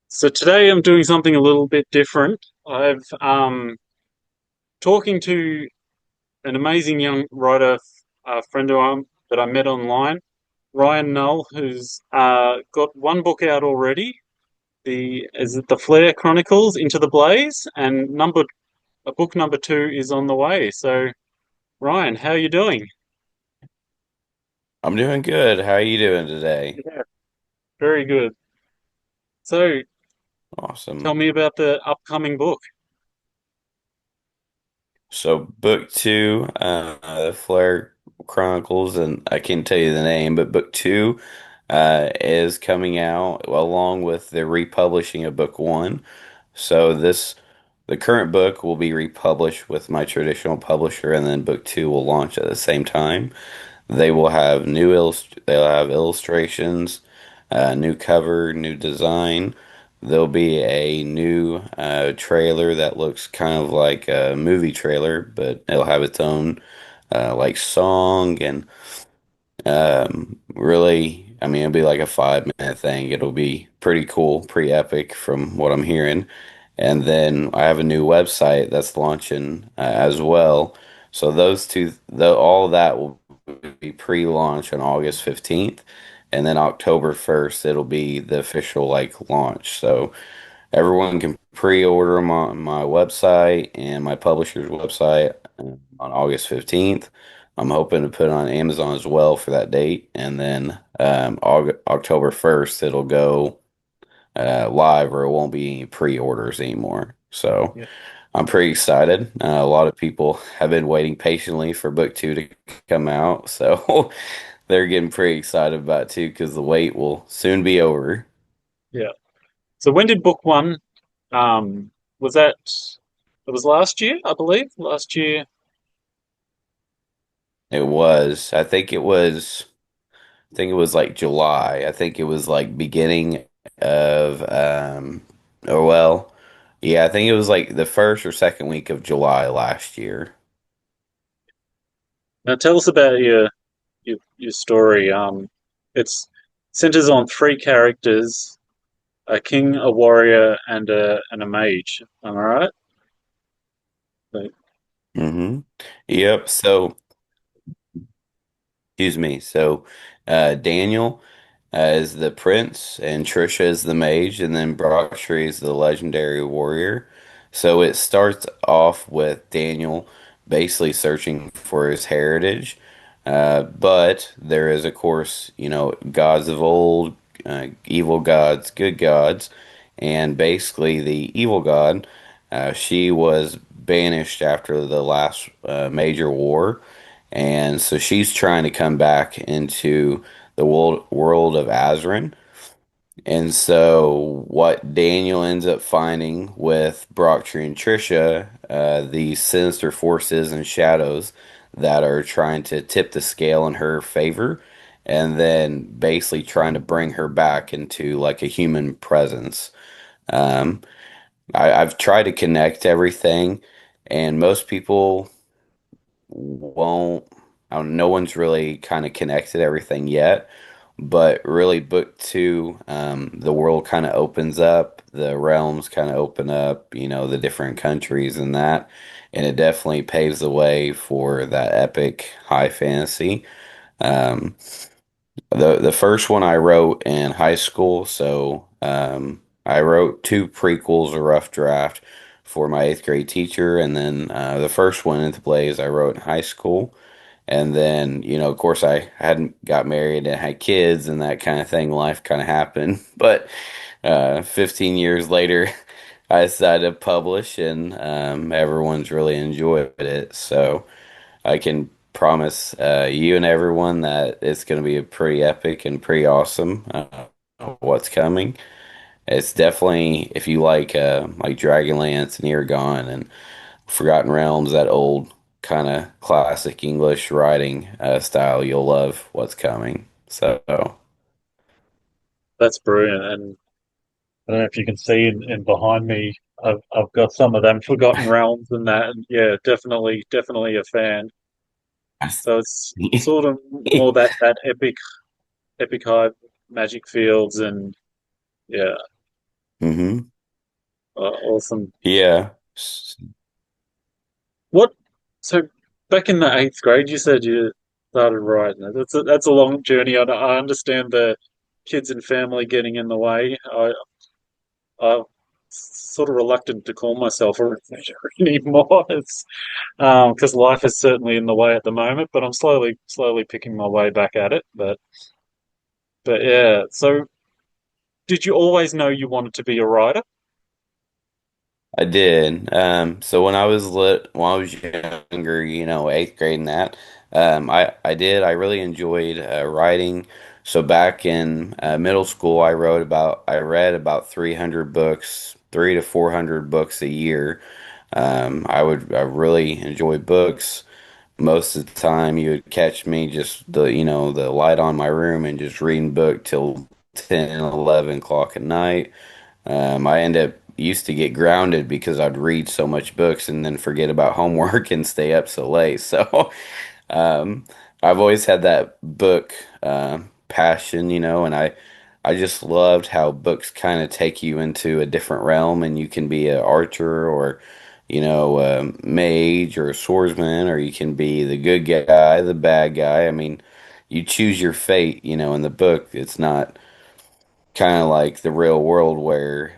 So today I'm doing something a little bit different. I've talking to an amazing young writer, friend that I met online, Ryan Null, who's got one book out already. The is it the Flare Chronicles Into the Blaze, and book number two is on the way. So Ryan, how are you doing? I'm doing good. How are you doing today? Yeah, very good. So tell Awesome. me about the upcoming book. So, book two, Flare Chronicles, and I can't tell you the name, but book two is coming out along with the republishing of book one. So, the current book will be republished with my traditional publisher, and then book two will launch at the same time. They'll have illustrations, new cover, new design. There'll be a new trailer that looks kind of like a movie trailer, but it'll have its own like song and really, I mean, it'll be like a 5 minute thing. It'll be pretty cool, pretty epic from what I'm hearing. And then I have a new website that's launching as well. So all of that will be pre-launch on August 15th. And then October 1st, it'll be the official like launch. So everyone can pre-order them on my website and my publisher's website on August 15th. I'm hoping to put it on Amazon as well for that date. And then October 1st, it'll go live or it won't be any pre-orders anymore. So Yeah, I'm pretty excited. A lot of people have been waiting patiently for book two to come out. So they're getting pretty excited about it too because the wait will soon be over. yeah. So when did book one? Um, was that it was last year, I believe. Last year. It was, I think it was like July. I think it was like beginning of or well, yeah, I think it was like the first or second week of July last year. Now tell us about your story. It's centers on three characters: a king, a warrior, and a mage. Am I right? So, Hmm. Yep. So, excuse me. So, Daniel is the prince, and Trisha is the mage, and then Brocktree is the legendary warrior. So it starts off with Daniel basically searching for his heritage, but there is, of course, gods of old, evil gods, good gods, and basically the evil god, she was banished after the last major war. And so she's trying to come back into the world of Azrin. And so what Daniel ends up finding with Brocktree and Trisha, these sinister forces and shadows that are trying to tip the scale in her favor, and then basically trying to bring her back into like a human presence. Um, I've tried to connect everything, and most people won't. No one's really kind of connected everything yet, but really, book two, the world kind of opens up, the realms kind of open up, the different countries and that, and it definitely paves the way for that epic high fantasy. Um, the first one I wrote in high school, so I wrote two prequels, a rough draft for my eighth grade teacher, and then the first one, Into Blaze, I wrote in high school. And then, of course, I hadn't got married and had kids and that kind of thing. Life kind of happened. But 15 years later, I decided to publish, and everyone's really enjoyed it. So I can promise you and everyone that it's going to be a pretty epic and pretty awesome what's coming. It's definitely, if you like Dragonlance and Eragon and Forgotten Realms, that old kind of classic English writing style, you'll love what's coming. So, that's brilliant. And I don't know if you can see in behind me, I've got some of them Forgotten Realms and that. And yeah, definitely a fan. So it's sort of more that epic high magic fields and yeah. Hmm. Awesome. Yeah. What? So back in the eighth grade, you said you started writing. That's a long journey. I understand the kids and family getting in the way. I'm sort of reluctant to call myself a reader anymore. It's because life is certainly in the way at the moment, but I'm slowly picking my way back at it. But yeah. So did you always know you wanted to be a writer? I did. So when I was younger, eighth grade and that, I did. I really enjoyed writing. So back in middle school, I read about 300 books, 300 to 400 books a year. I really enjoy books. Most of the time, you would catch me just the light on my room and just reading book till 10, 11 o'clock at night. I end up used to get grounded because I'd read so much books and then forget about homework and stay up so late. So um, I've always had that book passion, and I just loved how books kind of take you into a different realm, and you can be an archer or a mage or a swordsman, or you can be the good guy, the bad guy. I mean, you choose your fate, in the book. It's not kind of like the real world where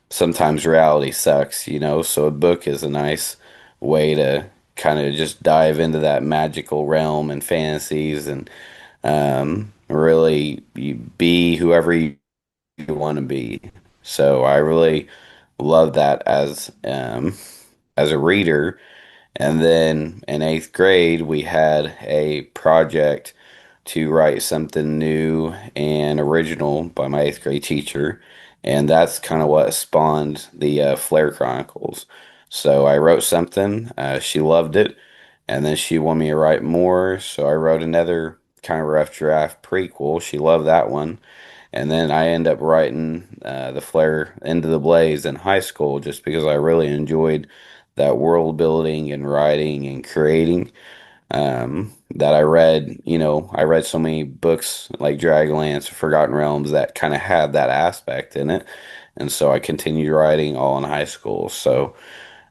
sometimes reality sucks, so a book is a nice way to kind of just dive into that magical realm and fantasies and really be whoever you want to be. So I really love that as a reader. And then in eighth grade, we had a project to write something new and original by my eighth grade teacher. And that's kind of what spawned the Flare Chronicles. So I wrote something, she loved it, and then she wanted me to write more. So I wrote another kind of rough draft prequel. She loved that one. And then I end up writing the Flare Into the Blaze in high school just because I really enjoyed that world building and writing and creating. That I read so many books like Dragonlance, Forgotten Realms that kind of had that aspect in it. And so I continued writing all in high school. So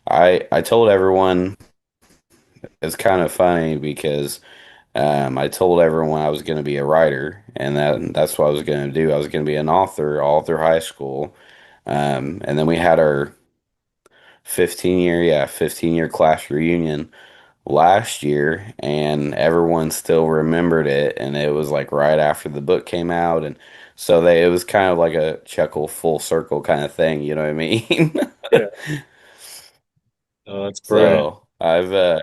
I told everyone it's kind of funny because I told everyone I was going to be a writer, and that's what I was going to do. I was going to be an author all through high school. And then we had our 15-year class reunion last year, and everyone still remembered it, and it was like right after the book came out, and so it was kind of like a chuckle full circle kind of thing, you know what I mean? Yeah. Oh, that's brilliant. So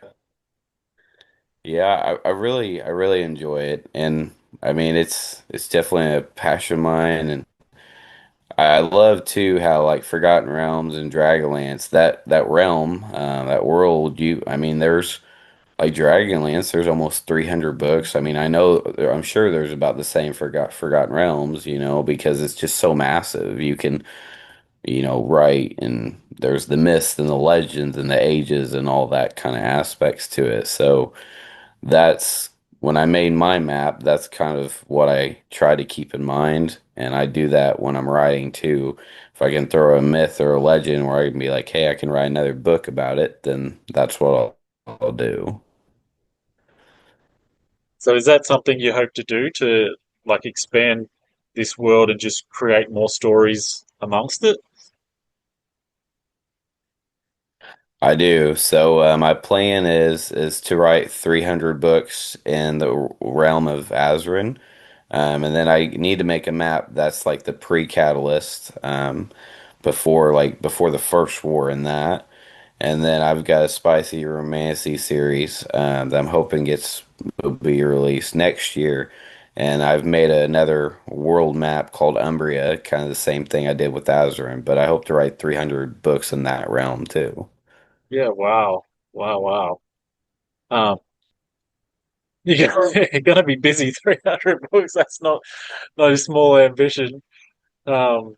yeah, I really enjoy it, and I mean it's definitely a passion of mine, and I love too how like Forgotten Realms and Dragonlance, that realm, that world, I mean there's like Dragonlance, there's almost 300 books. I mean, I'm sure there's about the same Forgotten Realms, because it's just so massive. You can, write, and there's the myths and the legends and the ages and all that kind of aspects to it. So that's when I made my map, that's kind of what I try to keep in mind. And I do that when I'm writing too. If I can throw a myth or a legend where I can be like, hey, I can write another book about it, then that's what I'll do. So is that something you hope to do to like expand this world and just create more stories amongst it? I do. So my plan is to write 300 books in the realm of Azerin, and then I need to make a map that's like the pre-catalyst before the first war in that, and then I've got a spicy romancy series that I'm hoping will be released next year, and I've made another world map called Umbria, kind of the same thing I did with Azerin, but I hope to write 300 books in that realm too. Yeah, wow. Wow, wow. Um, you're gonna be busy 300 books. That's not a small ambition. What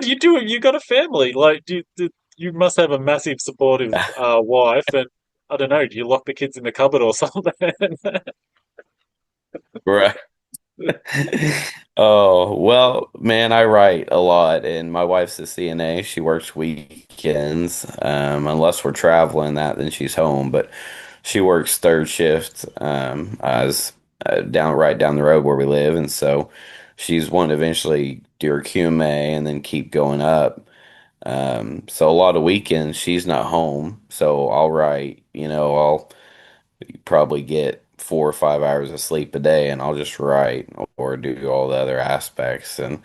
do you do? You got a family. Like, you must have a massive supportive wife, and I don't know, do you lock the kids in the cupboard or something? Right. Oh, well, man, I write a lot, and my wife's a CNA. She works weekends. Unless we're traveling that, then she's home, but she works third shift, as down right down the road where we live, and so she's wanting to eventually do her QMA and then keep going up. So a lot of weekends she's not home, so I'll write, I'll probably get 4 or 5 hours of sleep a day and I'll just write or do all the other aspects. And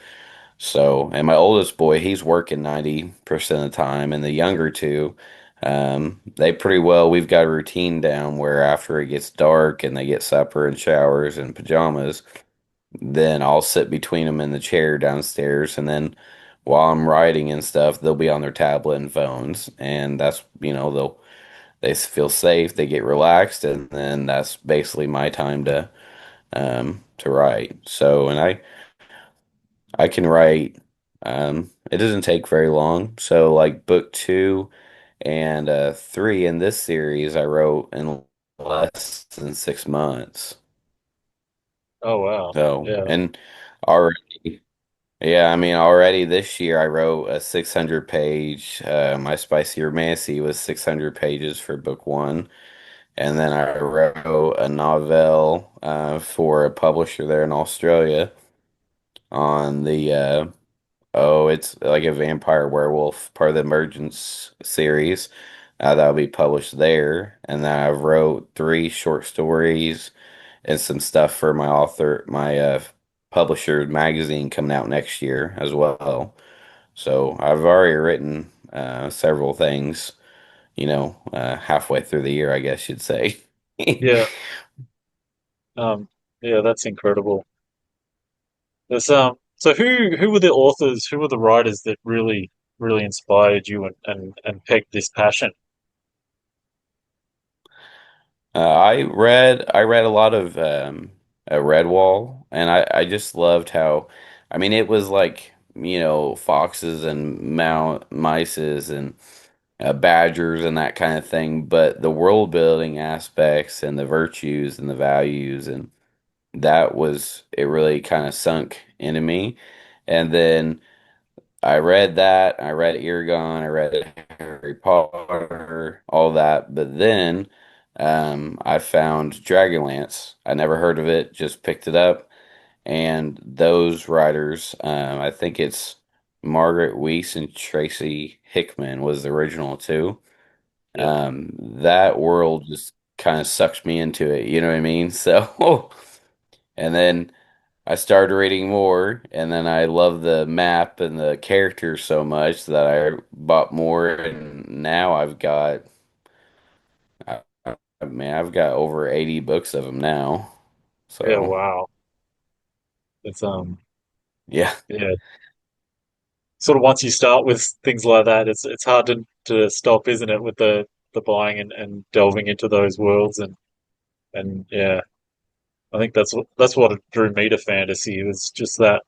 my oldest boy, he's working 90% of the time, and the younger two, they pretty well, we've got a routine down where after it gets dark and they get supper and showers and pajamas, then I'll sit between them in the chair downstairs, and then while I'm writing and stuff, they'll be on their tablet and phones, and that's, they feel safe, they get relaxed, and then that's basically my time to write. So, and I can write. It doesn't take very long. So, like book two and three in this series, I wrote in less than 6 months. Oh wow. So, Yeah. and already, yeah, I mean, already this year I wrote a 600 page. My Spicy Romancy was 600 pages for book one. And then I wrote a novel for a publisher there in Australia on it's like a vampire werewolf, part of the Emergence series that'll be published there. And then I wrote three short stories and some stuff for my publisher magazine coming out next year as well. So I've already written several things, halfway through the year, I guess you'd say. Yeah. Um, yeah, that's incredible. There's so who were the authors, who were the writers that really inspired you and pegged this passion? I read a lot of Redwall, and I just loved how, I mean, it was like, foxes and mices and badgers and that kind of thing, but the world building aspects and the virtues and the values, and that was, it really kind of sunk into me. And then I read that. I read Eragon. I read Harry Potter, all that. But then I found Dragonlance. I never heard of it, just picked it up. And those writers, I think it's Margaret Weiss and Tracy Hickman was the original two. Yeah, That world just kind of sucked me into it. You know what I mean? So, and then. I started reading more, and then I love the map and the characters so much that I bought more, and now I've got over 80 books of them now. yeah, So, wow. It's yeah. yeah, sort of once you start with things like that, it's hard to stop, isn't it, with the buying and delving into those worlds and yeah, I think that's what drew me to fantasy. It was just that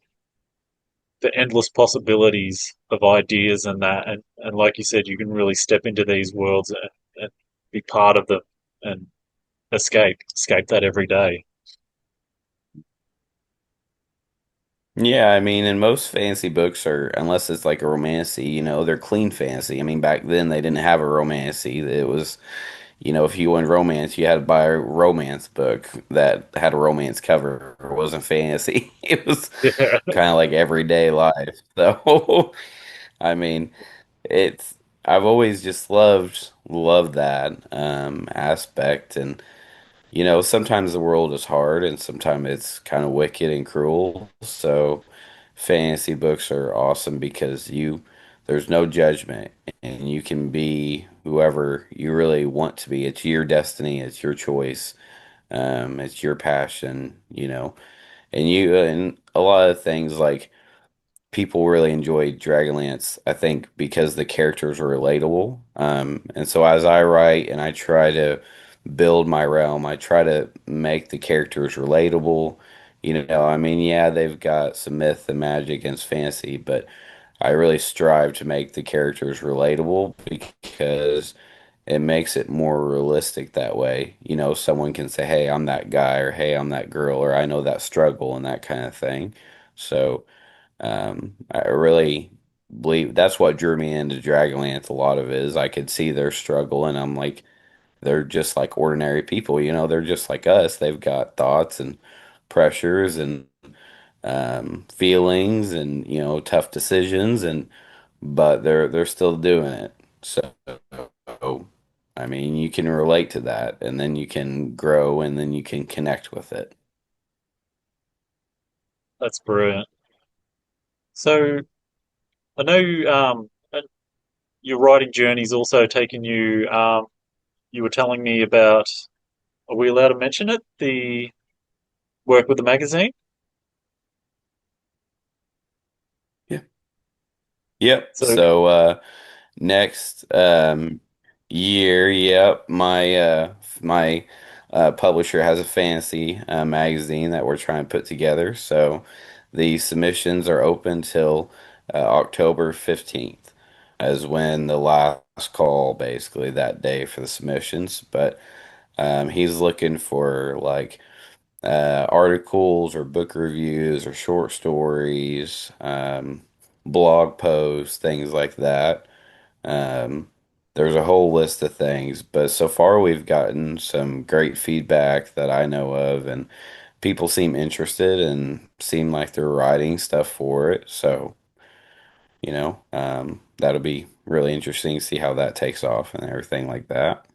the endless possibilities of ideas and that and like you said, you can really step into these worlds and be part of them and escape that every day. Yeah, I mean, and most fantasy books are, unless it's like a romancy, they're clean fantasy. I mean, back then they didn't have a romancy. It was, if you wanted romance, you had to buy a romance book that had a romance cover. It wasn't fantasy. It was Yeah, kind of like everyday life. So, I mean, it's I've always just loved that aspect, and sometimes the world is hard, and sometimes it's kind of wicked and cruel. So, fantasy books are awesome because there's no judgment, and you can be whoever you really want to be. It's your destiny, it's your choice, it's your passion, and a lot of things like people really enjoyed Dragonlance, I think, because the characters are relatable. And so as I write and I try to build my realm, I try to make the characters relatable. I mean, yeah, they've got some myth and magic and fantasy, but I really strive to make the characters relatable because it makes it more realistic that way. You know, someone can say, "Hey, I'm that guy," or "Hey, I'm that girl," or "I know that struggle," and that kind of thing. So, I really believe that's what drew me into Dragonlance. A lot of it is I could see their struggle, and I'm like, they're just like ordinary people. You know, they're just like us. They've got thoughts and pressures and feelings and tough decisions, and but they're still doing it. So I mean, you can relate to that, and then you can grow, and then you can connect with it. That's brilliant. So I know your writing journey's also taken you. You were telling me about. Are we allowed to mention it? The work with the magazine. Yeah. Yep. So So next year, yep, my publisher has a fantasy magazine that we're trying to put together. So the submissions are open till October 15th, as when the last call basically that day for the submissions. But he's looking for like articles or book reviews or short stories, blog posts, things like that. Um, there's a whole list of things, but so far we've gotten some great feedback that I know of, and people seem interested and seem like they're writing stuff for it. So, that'll be really interesting to see how that takes off and everything like that.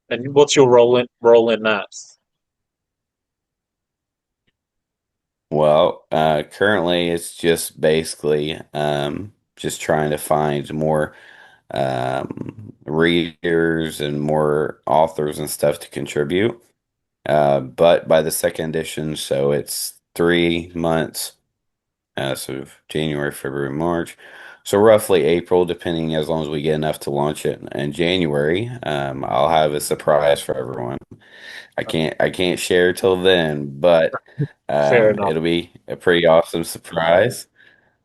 and what's your role in that? Well, currently it's just basically just trying to find more readers and more authors and stuff to contribute. But by the second edition, so it's 3 months, so January, February, March. So roughly April, depending as long as we get enough to launch it in January. I'll have a surprise for everyone. I can't share till then, but Fair enough. it'll be a pretty awesome surprise.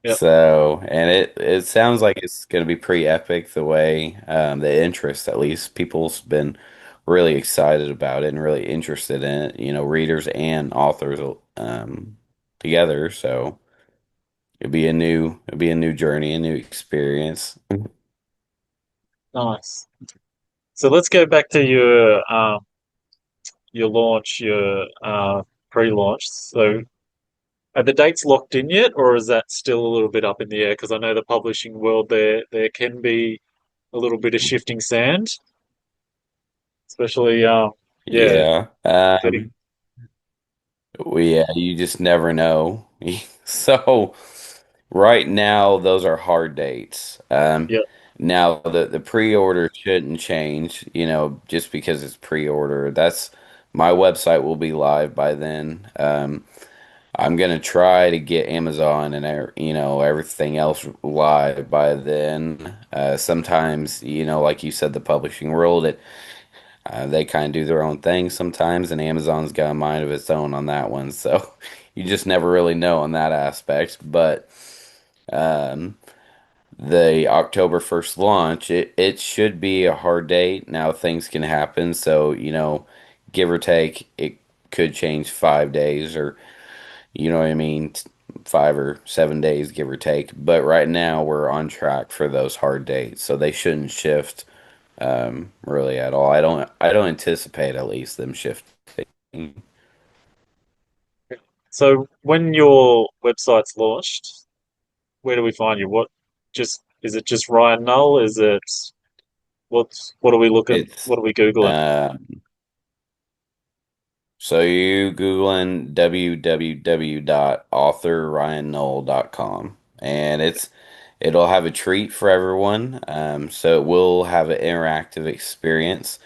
Yeah, So, and it sounds like it's going to be pretty epic the way the interest, at least people's been really excited about it and really interested in it, readers and authors together. So, it'll be a new journey, a new experience. nice. So let's go back to your launch, your pre-launch. So are the dates locked in yet, or is that still a little bit up in the air? Because I know the publishing world there can be a little bit of shifting sand, especially yeah, Yeah. getting Yeah, you just never know. So right now, those are hard dates. yeah, Now the pre-order shouldn't change, just because it's pre-order. That's my website will be live by then. I'm gonna try to get Amazon and everything else live by then. Sometimes, like you said, the publishing world, they kind of do their own thing sometimes, and Amazon's got a mind of its own on that one. So you just never really know on that aspect. But um, the October 1st launch, it should be a hard date. Now things can happen, so give or take, it could change 5 days, or you know what I mean, 5 or 7 days, give or take. But right now we're on track for those hard dates, so they shouldn't shift really at all. I don't anticipate at least them shifting. so when your website's launched, where do we find you? What just is it just Ryan Null? Is it what are we looking? It's What are we Googling? uh, so you Googling www.authorryannoel.com, and it'll have a treat for everyone. So it will have an interactive experience.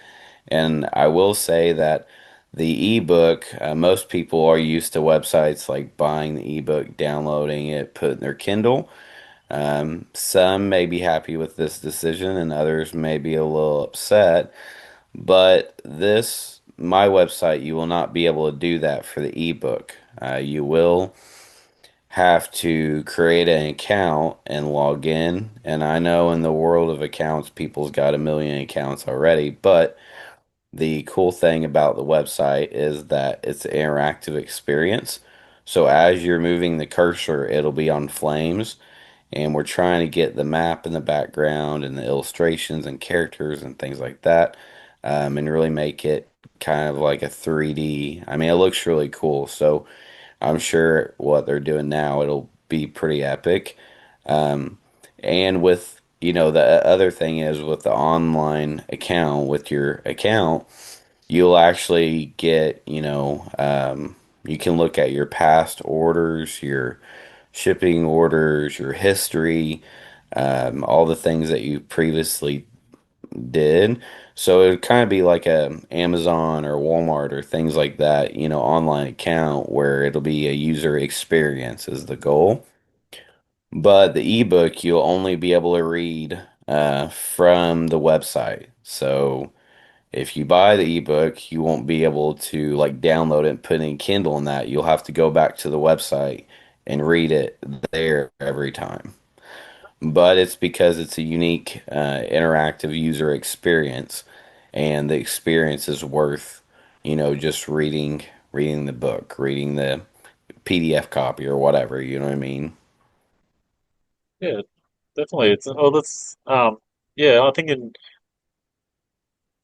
And I will say that the ebook, most people are used to websites like buying the ebook, downloading it, put it in their Kindle. Some may be happy with this decision, and others may be a little upset. But my website, you will not be able to do that for the ebook. You will. have to create an account and log in. And I know in the world of accounts, people's got a million accounts already, but the cool thing about the website is that it's an interactive experience. So as you're moving the cursor, it'll be on flames, and we're trying to get the map in the background and the illustrations and characters and things like that, and really make it kind of like a 3D. I mean, it looks really cool. So I'm sure what they're doing now, it'll be pretty epic. Um, and with, the other thing is with the online account, with your account, you'll actually get, you can look at your past orders, your shipping orders, your history, all the things that you previously did. So it would kind of be like a Amazon or Walmart or things like that, online account where it'll be a user experience is the goal. But the ebook you'll only be able to read from the website. So if you buy the ebook, you won't be able to like download it and put it in Kindle and that. You'll have to go back to the website and read it there every time. But it's because it's a unique interactive user experience, and the experience is worth, just reading the book, reading the PDF copy or whatever, you know what I mean? Yeah, definitely. It's oh, that's yeah. I think in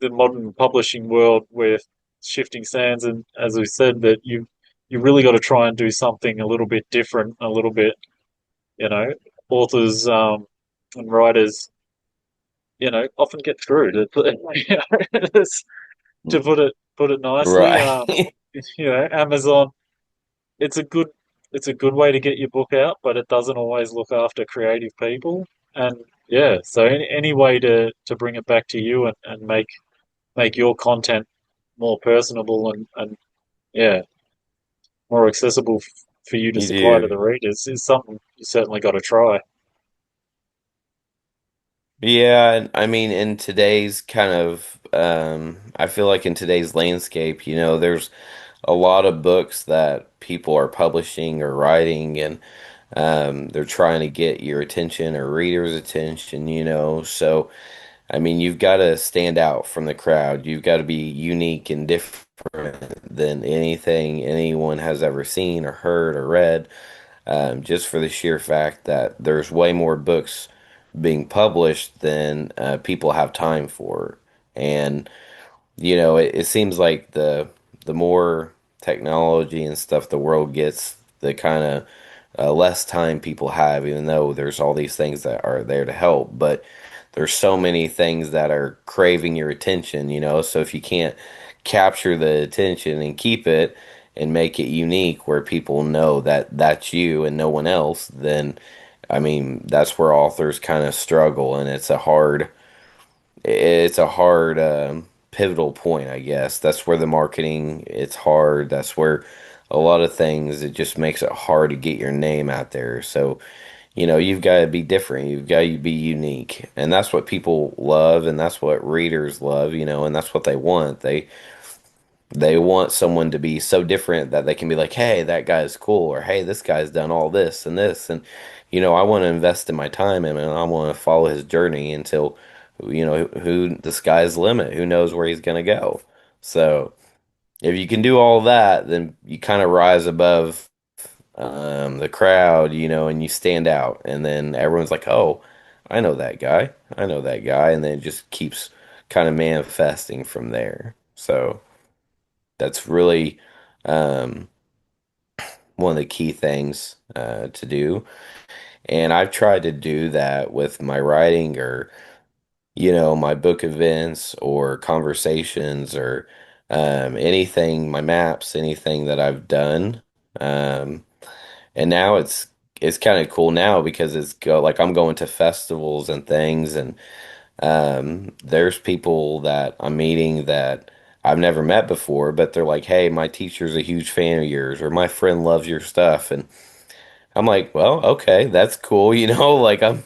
the modern publishing world, with shifting sands, and as we said, that you really got to try and do something a little bit different, a little bit, you know, authors and writers, often get screwed. To put it nicely. Right. Amazon. It's a good it's a good way to get your book out, but it doesn't always look after creative people. And yeah, so any way to bring it back to you and make your content more personable and yeah, more accessible for you to You supply to do. the readers is something you certainly got to try. Yeah, and I mean, in today's kind of, I feel like in today's landscape, there's a lot of books that people are publishing or writing, and they're trying to get your attention or readers' attention. So, I mean, you've got to stand out from the crowd. You've got to be unique and different than anything anyone has ever seen or heard or read, just for the sheer fact that there's way more books being published than people have time for. And it seems like the more technology and stuff the world gets, the kind of less time people have, even though there's all these things that are there to help. But there's so many things that are craving your attention. So if you can't capture the attention and keep it and make it unique where people know that that's you and no one else, then I mean, that's where authors kind of struggle, and it's a hard pivotal point, I guess. That's where the marketing, it's hard. That's where a lot of things, it just makes it hard to get your name out there. So, you've got to be different. You've got to be unique. And that's what people love, and that's what readers love, and that's what they want. They want someone to be so different that they can be like, hey, that guy's cool, or hey, this guy's done all this and this. And, I want to invest in my time in him, and I want to follow his journey until, who the sky's the limit. Who knows where he's going to go? So if you can do all that, then you kind of rise above the crowd, and you stand out. And then everyone's like, oh, I know that guy. I know that guy. And then it just keeps kind of manifesting from there. So. That's really um, one of the key things to do. And I've tried to do that with my writing or, my book events or conversations or anything, my maps, anything that I've done. Um, and now it's kind of cool now because like I'm going to festivals and things, and there's people that I'm meeting that I've never met before, but they're like, "Hey, my teacher's a huge fan of yours," or "My friend loves your stuff," and I'm like, "Well, okay, that's cool." Like I'm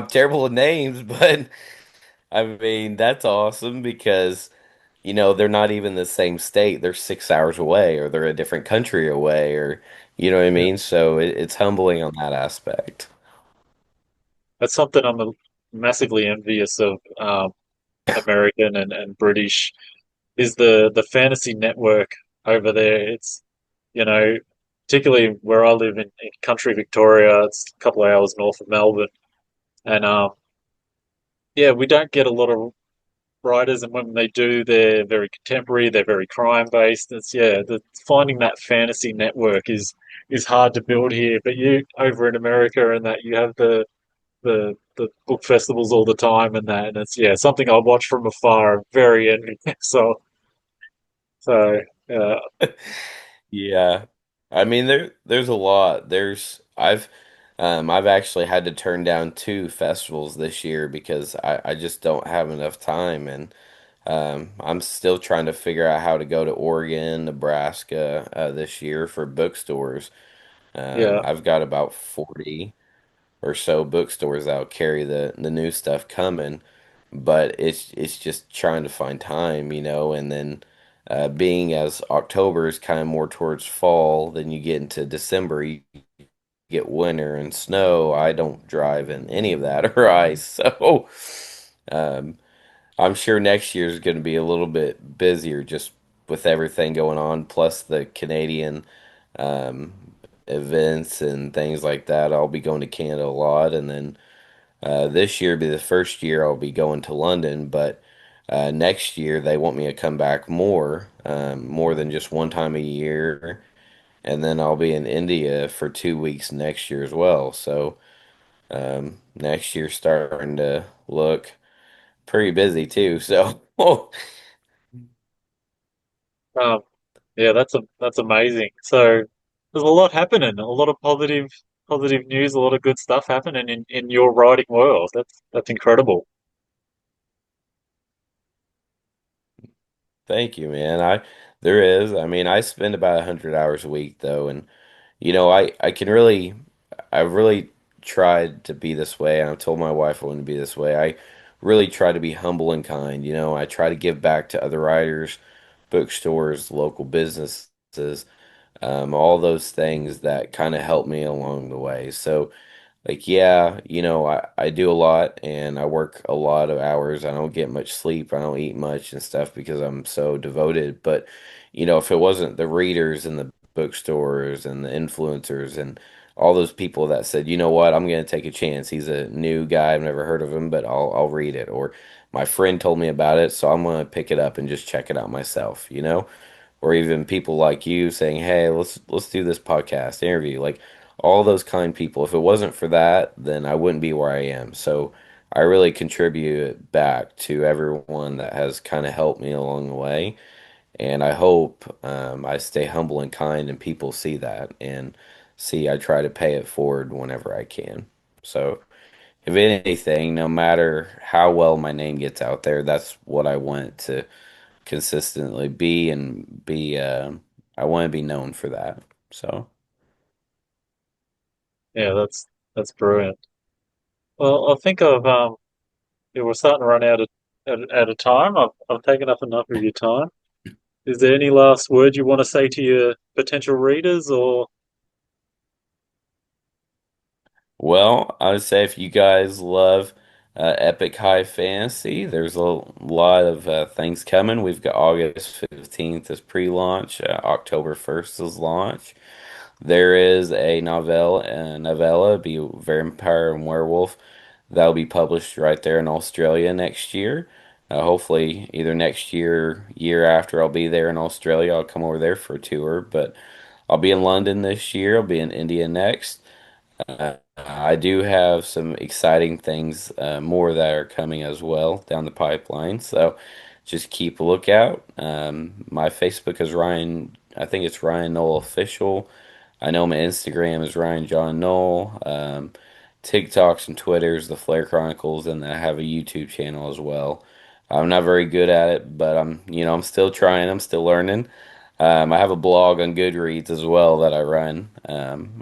terrible with names, but I mean that's awesome because they're not even the same state. They're 6 hours away, or they're a different country away, or You know what I Yeah. mean? So it's humbling on that aspect. That's something I'm massively envious of American and British is the fantasy network over there. It's you know, particularly where I live in country Victoria, it's a couple of hours north of Melbourne, and yeah, we don't get a lot of writers, and when they do, they're very contemporary, they're very crime based. It's yeah, finding that fantasy network is hard to build here, but you over in America and that you have the book festivals all the time and that, and it's yeah something I watch from afar. I'm very envious. So uh, Yeah. I mean there's a lot. I've actually had to turn down two festivals this year because I just don't have enough time, and I'm still trying to figure out how to go to Oregon, Nebraska this year for bookstores. yeah, I've got about 40 or so bookstores that'll carry the new stuff coming, but it's just trying to find time, and then being as October is kind of more towards fall, then you get into December, you get winter and snow. I don't drive in any of that or ice, so um, I'm sure next year is going to be a little bit busier just with everything going on, plus the Canadian um, events and things like that. I'll be going to Canada a lot, and then this year will be the first year I'll be going to London, but next year they want me to come back more than just one time a year, and then I'll be in India for 2 weeks next year as well. So next year's starting to look pretty busy too. So um, yeah, that's amazing. So there's a lot happening, a lot of positive news, a lot of good stuff happening in your writing world. That's incredible. thank you, man. There is. I mean, I spend about 100 hours a week though, and I can really, I've really tried to be this way, and I've told my wife I want to be this way. I really try to be humble and kind. I try to give back to other writers, bookstores, local businesses, all those things that kind of help me along the way. So. Like, yeah, I do a lot and I work a lot of hours. I don't get much sleep. I don't eat much and stuff because I'm so devoted. But, if it wasn't the readers and the bookstores and the influencers and all those people that said, you know what, I'm going to take a chance. He's a new guy. I've never heard of him, but I'll read it. Or my friend told me about it, so I'm going to pick it up and just check it out myself. Or even people like you saying, "Hey, let's do this podcast interview." Like all those kind people. If it wasn't for that, then I wouldn't be where I am. So I really contribute back to everyone that has kind of helped me along the way, and I hope I stay humble and kind, and people see that and see I try to pay it forward whenever I can. So. If anything, no matter how well my name gets out there, that's what I want to consistently be and be I want to be known for that. So Yeah, that's brilliant. Well, I think yeah, we're starting to run out of time. I've taken up enough of your time. Is there any last word you want to say to your potential readers or well, I would say if you guys love epic high fantasy, there's a lot of things coming. We've got August 15th as pre-launch, October 1st is launch. There is a novella, be Vampire and Werewolf. That'll be published right there in Australia next year. Hopefully, either next year, year after, I'll be there in Australia. I'll come over there for a tour, but I'll be in London this year. I'll be in India next. I do have some exciting things, more that are coming as well down the pipeline. So just keep a lookout. My Facebook is Ryan, I think it's Ryan Knoll Official. I know my Instagram is Ryan John Knoll. TikToks and Twitters, the Flare Chronicles, and I have a YouTube channel as well. I'm not very good at it, but I'm still trying. I'm still learning. I have a blog on Goodreads as well that I run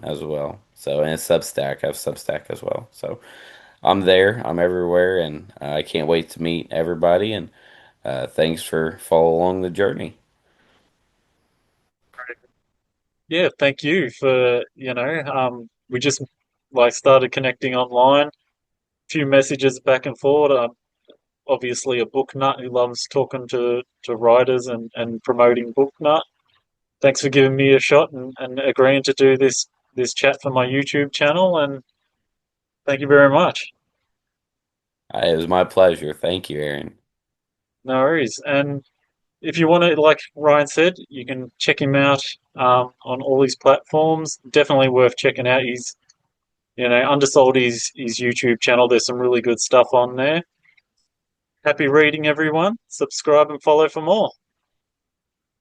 as well. So, and Substack, I have Substack as well. So I'm there. I'm everywhere, and I can't wait to meet everybody. And thanks for following along the journey. Yeah, thank you for, we just like started connecting online, few messages back and forth. Obviously a book nut who loves talking to writers and promoting book nut. Thanks for giving me a shot and agreeing to do this chat for my YouTube channel, and thank you very much. It was my pleasure. Thank you, Aaron. No worries. And if you want to, like Ryan said, you can check him out on all these platforms. Definitely worth checking out. He's, undersold his YouTube channel. There's some really good stuff on there. Happy reading, everyone. Subscribe and follow for more.